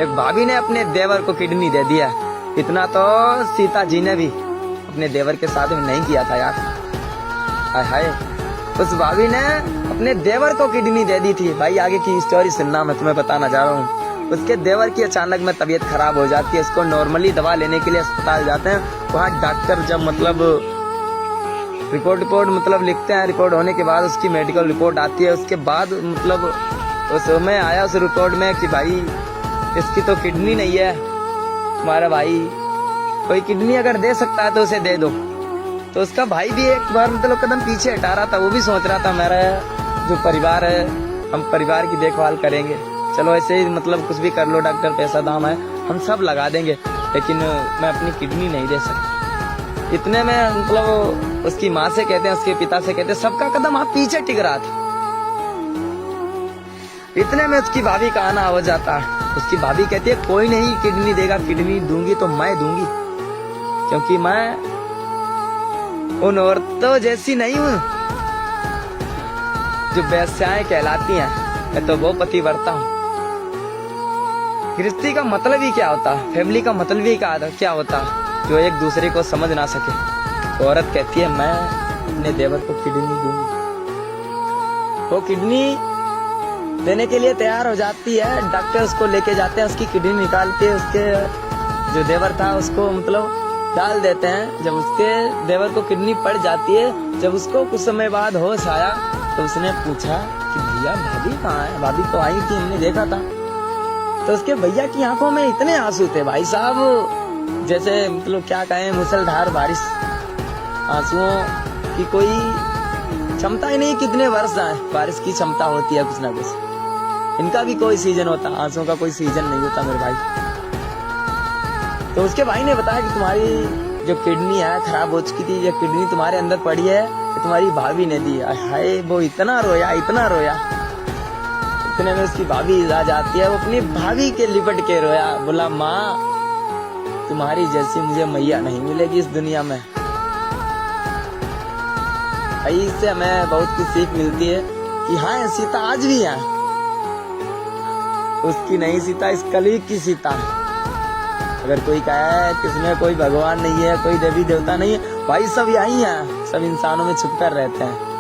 एक भाभी ने अपने देवर को किडनी दे दिया। इतना तो सीता जी ने भी अपने देवर के साथ में नहीं किया था यार। हाय हाय, उस भाभी ने अपने देवर को किडनी दे दी थी। भाई आगे की स्टोरी सुनना, मैं तुम्हें बताना चाह रहा हूँ। उसके देवर की अचानक में तबीयत खराब हो जाती है। उसको नॉर्मली दवा लेने के लिए अस्पताल जाते हैं। वहाँ डॉक्टर जब मतलब रिपोर्ट मतलब लिखते हैं, रिपोर्ट होने के बाद उसकी मेडिकल रिपोर्ट आती है। उसके बाद मतलब उसमें आया उस रिपोर्ट में कि भाई इसकी तो किडनी नहीं है, तुम्हारा भाई कोई किडनी अगर दे सकता है तो उसे दे दो। तो उसका भाई भी एक बार मतलब कदम पीछे हटा रहा था। वो भी सोच रहा था मेरा जो परिवार है, हम परिवार की देखभाल करेंगे, चलो ऐसे ही मतलब कुछ भी कर लो डॉक्टर, पैसा दाम है, हम सब लगा देंगे, लेकिन मैं अपनी किडनी नहीं दे सकता। इतने में मतलब उसकी माँ से कहते हैं, उसके पिता से कहते हैं, सबका कदम आप पीछे टिक रहा था। इतने में उसकी भाभी का आना हो जाता है। उसकी भाभी कहती है कोई नहीं किडनी देगा, किडनी दूंगी तो मैं दूंगी, क्योंकि मैं उन औरतों जैसी नहीं हूँ जो वेश्याएं कहलाती हैं। मैं तो वो पतिव्रता हूँ। गृहस्थी का मतलब ही क्या होता, फैमिली का मतलब ही क्या होता, जो एक दूसरे को समझ ना सके। तो औरत कहती है मैं अपने देवर को किडनी दूंगी। वो किडनी देने के लिए तैयार हो जाती है। डॉक्टर उसको लेके जाते हैं, उसकी किडनी निकालते हैं, उसके जो देवर था उसको मतलब डाल देते हैं। जब उसके देवर को किडनी पड़ जाती है, जब उसको कुछ समय बाद होश आया तो उसने पूछा कि भैया भाभी कहाँ है? भाभी तो आई थी, हमने देखा था। तो उसके भैया की आंखों में इतने आंसू थे भाई साहब, जैसे मतलब क्या कहें, मूसलधार बारिश। आंसुओं की कोई क्षमता ही नहीं, कितने वर्ष आए बारिश की क्षमता होती है कुछ ना कुछ। इनका भी कोई सीजन होता, आंसुओं का कोई सीजन नहीं होता मेरे भाई। तो उसके भाई ने बताया कि तुम्हारी जो किडनी है खराब हो चुकी थी, ये किडनी तुम्हारे अंदर पड़ी है, तो तुम्हारी भाभी ने दी। हाय, वो इतना रोया, इतना रोया। इतने में उसकी भाभी आ जाती है। वो अपनी भाभी के लिपट के रोया, बोला माँ तुम्हारी जैसी मुझे मैया नहीं मिलेगी इस दुनिया में। इससे हमें बहुत कुछ सीख मिलती है कि हाँ सीता आज भी है, उसकी नहीं सीता इस कलयुग की सीता है। अगर कोई कहे कि इसमें कोई भगवान नहीं है, कोई देवी देवता नहीं है, भाई सब यही है, सब इंसानों में छुप कर रहते हैं।